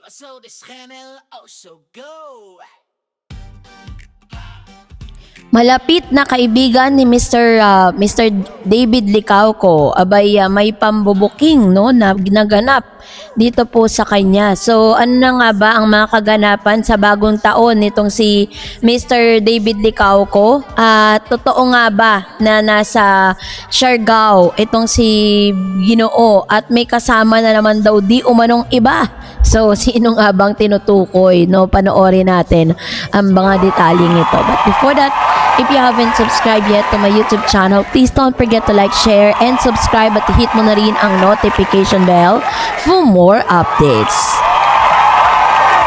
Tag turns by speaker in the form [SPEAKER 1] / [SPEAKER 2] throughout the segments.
[SPEAKER 1] So this channel also go.
[SPEAKER 2] Malapit na kaibigan ni Mr. David Licauco, abay may pambubuking no na ginaganap dito po sa kanya. So ano na nga ba ang mga kaganapan sa bagong taon nitong si Mr. David Licauco? At totoo nga ba na nasa Siargao itong si Ginoo at may kasama na naman daw di umanong iba? So sino nga bang tinutukoy? No, panoorin natin ang mga detalyeng ito. But before that, if you haven't subscribed yet to my YouTube channel, please don't forget to like, share, and subscribe at hit mo na rin ang notification bell for more updates.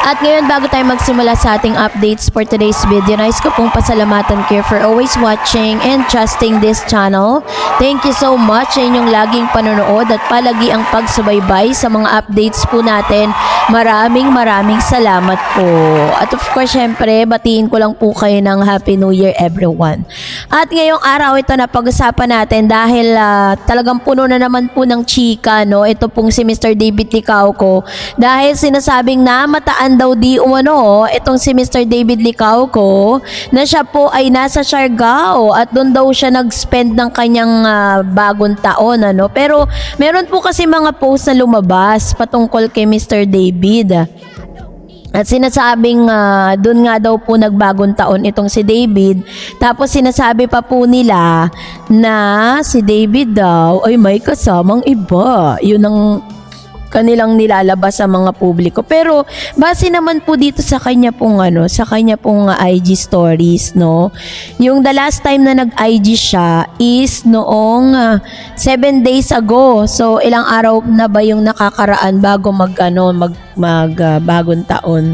[SPEAKER 2] At ngayon, bago tayo magsimula sa ating updates for today's video, nais ko pong pasalamatan kayo for always watching and trusting this channel. Thank you so much sa inyong laging panonood at palagi ang pagsubaybay sa mga updates po natin. Maraming salamat po. At of course, syempre, batiin ko lang po kayo ng Happy New Year everyone. At ngayong araw, ito na pag-usapan natin dahil talagang puno na naman po ng chika, no? Ito pong si Mr. David Licauco. Dahil sinasabing namataan daw di umano itong si Mr. David Licauco na siya po ay nasa Siargao at doon daw siya nag-spend ng kanyang bagong taon, ano? Pero meron po kasi mga post na lumabas patungkol kay Mr. David. At sinasabing doon nga daw po nagbagong taon itong si David. Tapos sinasabi pa po nila na si David daw ay may kasamang iba. Yun ang kanilang nilalabas sa mga publiko. Pero base naman po dito sa kanya pong IG stories, no. Yung the last time na nag-IG siya is noong 7 days ago. So ilang araw na ba yung nakakaraan bago bagong taon.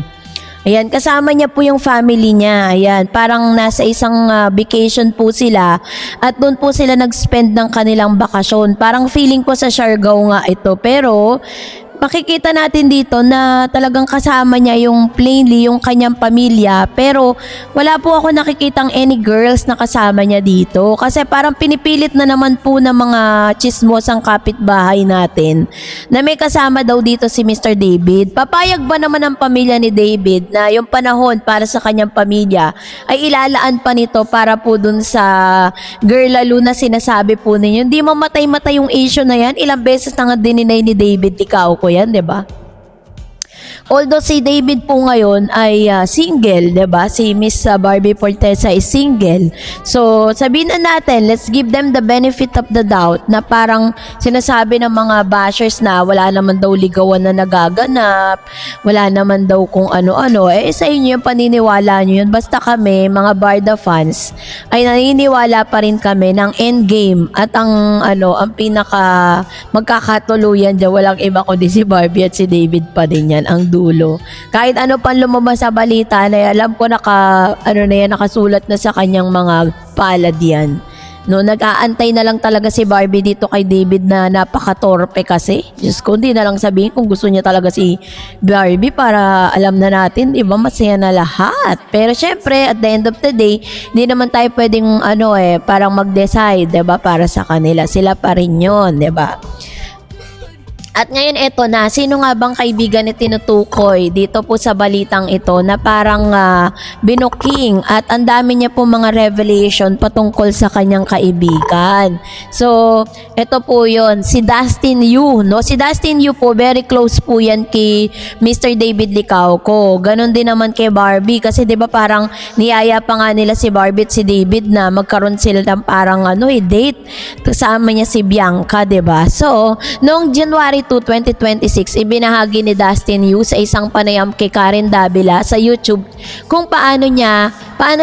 [SPEAKER 2] Ayan, kasama niya po yung family niya. Ayan, parang nasa isang vacation po sila at doon po sila nag-spend ng kanilang bakasyon. Parang feeling ko sa Siargao nga ito. Pero makikita natin dito na talagang kasama niya yung plainly yung kanyang pamilya, pero wala po ako nakikitang any girls na kasama niya dito kasi parang pinipilit na naman po ng mga chismosang kapitbahay natin na may kasama daw dito si Mr. David. Papayag ba naman ang pamilya ni David na yung panahon para sa kanyang pamilya ay ilalaan pa nito para po dun sa girl lalo na sinasabi po ninyo? Hindi mamatay-matay yung issue na yan. Ilang beses na nga dininay ni David Licauco yan, 'di ba? Although si David po ngayon ay single, 'di ba? Si Miss Barbie Fortesa is single. So, sabihin na natin, let's give them the benefit of the doubt na parang sinasabi ng mga bashers na wala naman daw ligawan na nagaganap, wala naman daw kung ano-ano. Sa inyo yung paniniwala nyo yun. Basta kami, mga Barda fans, ay naniniwala pa rin kami ng endgame at ang pinaka magkakatuluyan dyan, walang iba kundi si Barbie at si David pa din yan, ang dulo. Kahit ano pang lumabas sa balita na alam ko nakasulat na sa kanyang mga palad yan. No, nag-aantay na lang talaga si Barbie dito kay David na napaka-torpe kasi. Diyos ko, hindi na lang sabihin kung gusto niya talaga si Barbie para alam na natin, iba masaya na lahat. Pero syempre, at the end of the day, hindi naman tayo pwedeng parang mag-decide, 'di ba, para sa kanila. Sila pa rin 'yon, 'di ba? At ngayon eto na, sino nga bang kaibigan ni tinutukoy dito po sa balitang ito na parang binuking at ang dami niya po mga revelation patungkol sa kanyang kaibigan. So, eto po yon si Dustin Yu, no? Si Dustin Yu po, very close po yan kay Mr. David Licauco. Ganon din naman kay Barbie kasi 'di ba parang niyaya pa nga nila si Barbie at si David na magkaroon sila ng parang date. Kasama niya si Bianca, 'di ba? So, noong January 2, 2026, ibinahagi ni Dustin Yu sa isang panayam kay Karen Davila sa YouTube kung paano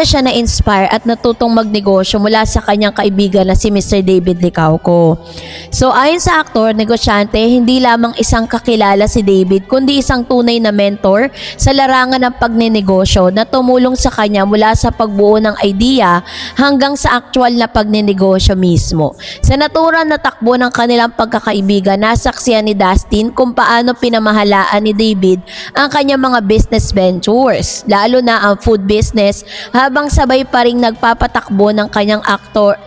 [SPEAKER 2] siya na-inspire at natutong magnegosyo mula sa kanyang kaibigan na si Mr. David Licauco. So ayon sa aktor, negosyante, hindi lamang isang kakilala si David kundi isang tunay na mentor sa larangan ng pagnenegosyo na tumulong sa kanya mula sa pagbuo ng idea hanggang sa actual na pagnenegosyo mismo. Sa naturang na takbo ng kanilang pagkakaibigan, nasaksiyan ni Dustin kung paano pinamahalaan ni David ang kanyang mga business ventures, lalo na ang food business, habang sabay pa ring nagpapatakbo ng kanyang aktor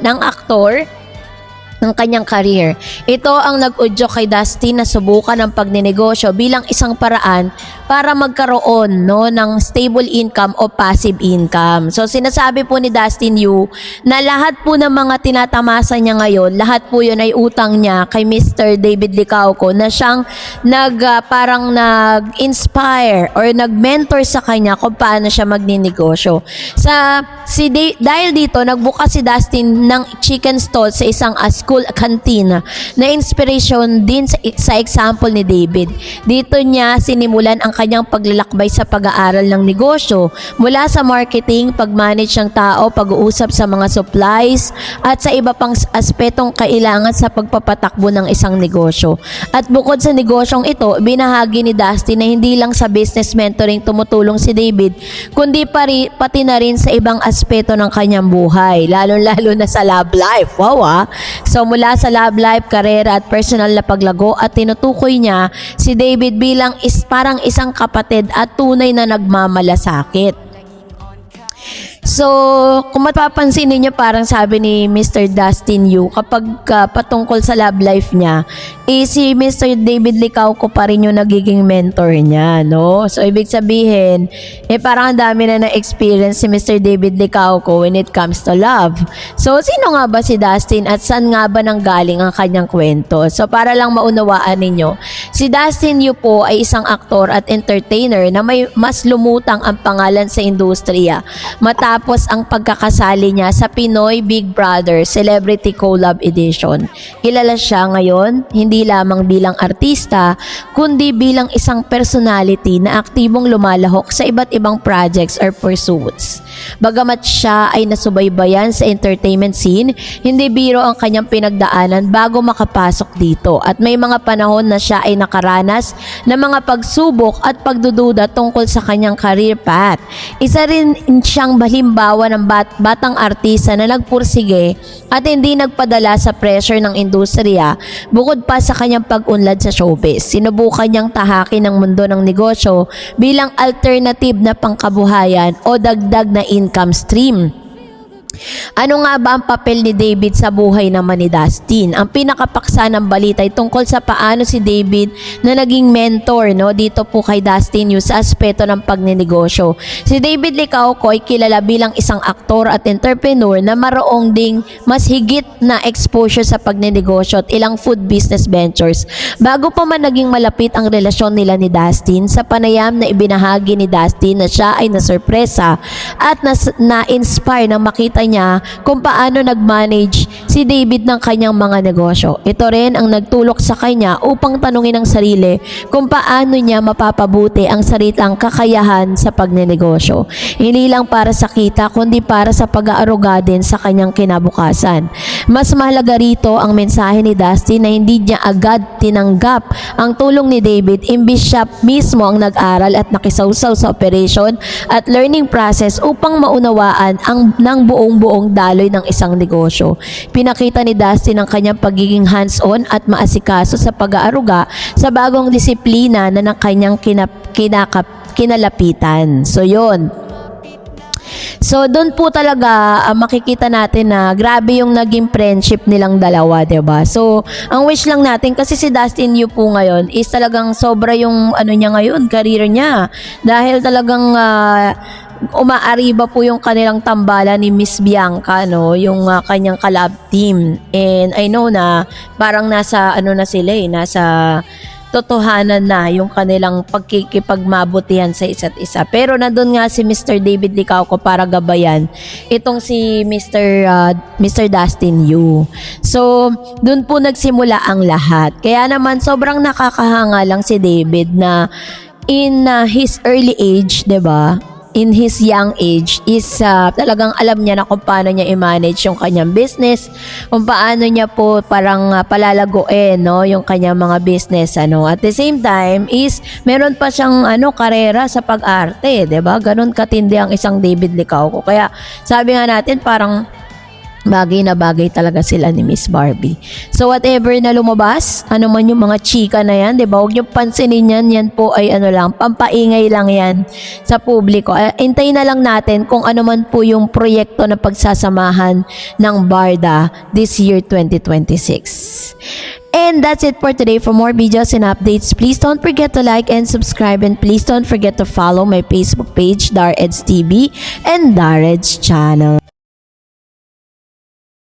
[SPEAKER 2] ng kanyang career. Ito ang nag-udyok kay Dustin na subukan ang pagninegosyo bilang isang paraan para magkaroon ng stable income o passive income. So sinasabi po ni Dustin Yu na lahat po ng mga tinatamasa niya ngayon, lahat po yun ay utang niya kay Mr. David Licauco na siyang parang nag-inspire or nag-mentor sa kanya kung paano siya magninegosyo. Dahil dito, nagbukas si Dustin ng chicken stall sa isang school canteen na inspiration din sa example ni David. Dito niya sinimulan ang kanyang paglalakbay sa pag-aaral ng negosyo mula sa marketing, pag-manage ng tao, pag-uusap sa mga supplies at sa iba pang aspetong kailangan sa pagpapatakbo ng isang negosyo. At bukod sa negosyong ito, binahagi ni Dustin na hindi lang sa business mentoring tumutulong si David, kundi pati na rin sa ibang aspeto ng kanyang buhay, lalo-lalo na sa love life. Wow, So mula sa love life, karera at personal na paglago at tinutukoy niya si David bilang parang isang kapatid at tunay na nagmamalasakit. So, kung mapapansin niyo parang sabi ni Mr. Dustin Yu kapag patungkol sa love life niya, si Mr. David Licauco pa rin yung nagiging mentor niya, no? So, ibig sabihin, parang ang dami na na-experience si Mr. David Licauco when it comes to love. So, sino nga ba si Dustin at saan nga ba nanggaling ang kanyang kwento? So, para lang maunawaan ninyo, si Dustin Yu po ay isang aktor at entertainer na may mas lumutang ang pangalan sa industriya matapos ang pagkakasali niya sa Pinoy Big Brother Celebrity Collab Edition. Kilala siya ngayon hindi lamang bilang artista kundi bilang isang personality na aktibong lumalahok sa iba't ibang projects or pursuits. Bagamat siya ay nasubaybayan sa entertainment scene, hindi biro ang kanyang pinagdaanan bago makapasok dito at may mga panahon na siya ay nakaranas ng mga pagsubok at pagdududa tungkol sa kanyang career path. Isa rin siyang halimbawa ng batang artista na nagpursige at hindi nagpadala sa pressure ng industriya bukod pa sa kanyang pag-unlad sa showbiz. Sinubukan niyang tahakin ang mundo ng negosyo bilang alternative na pangkabuhayan o dagdag na income stream. Ano nga ba ang papel ni David sa buhay naman ni Dustin? Ang pinakapaksa ng balita ay tungkol sa paano si David na naging mentor dito po kay Dustin Yu sa aspeto ng pagninegosyo. Si David Licauco ay kilala bilang isang aktor at entrepreneur na maroong ding mas higit na exposure sa pagninegosyo at ilang food business ventures. Bago pa man naging malapit ang relasyon nila ni Dustin, sa panayam na ibinahagi ni Dustin na siya ay nasurpresa at na-inspire nang makita niya kung paano nag-manage si David ng kanyang mga negosyo. Ito rin ang nagtulok sa kanya upang tanungin ang sarili kung paano niya mapapabuti ang sarilang kakayahan sa pagnenegosyo. Hindi lang para sa kita kundi para sa pag-aaruga din sa kanyang kinabukasan. Mas mahalaga rito ang mensahe ni Dustin na hindi niya agad tinanggap ang tulong ni David imbis siya mismo ang nag-aral at nakisawsaw sa operation at learning process upang maunawaan ng buong daloy ng isang negosyo. Pinakita ni Dustin ang kanyang pagiging hands-on at maasikaso sa pag-aaruga sa bagong disiplina na ng kanyang kinalapitan. So yun. So doon po talaga makikita natin na grabe yung naging friendship nilang dalawa, 'di ba? So ang wish lang natin kasi si Dustin Yu po ngayon is talagang sobra yung niya ngayon, career niya. Dahil talagang umaariba po yung kanilang tambalan ni Miss Bianca, yung kanyang collab team. And I know na parang nasa na sila nasa totohanan na yung kanilang pagkikipagmabutihan sa isa't isa. Pero nandun nga si Mr. David Licauco para gabayan itong si Mr. Dustin Yu. So, dun po nagsimula ang lahat. Kaya naman sobrang nakakahanga lang si David na in his early age, 'di ba? In his young age is talagang alam niya na kung paano niya i-manage yung kanyang business, kung paano niya po parang palalaguin yung kanyang mga business At the same time is meron pa siyang karera sa pag-arte, 'di ba? Ganon katindi ang isang David Licauco. Kaya sabi nga natin parang bagay na bagay talaga sila ni Miss Barbie. So whatever na lumabas, ano man yung mga chika na yan, 'di ba? Huwag niyo pansinin yan, yan po ay ano lang, pampaingay lang yan sa publiko. Hintayin na lang natin kung ano man po yung proyekto na pagsasamahan ng Barda this year 2026. And that's it for today. For more videos and updates, please don't forget to like and subscribe, and please don't forget to follow my Facebook page, Dareds TV and Dareds Channel.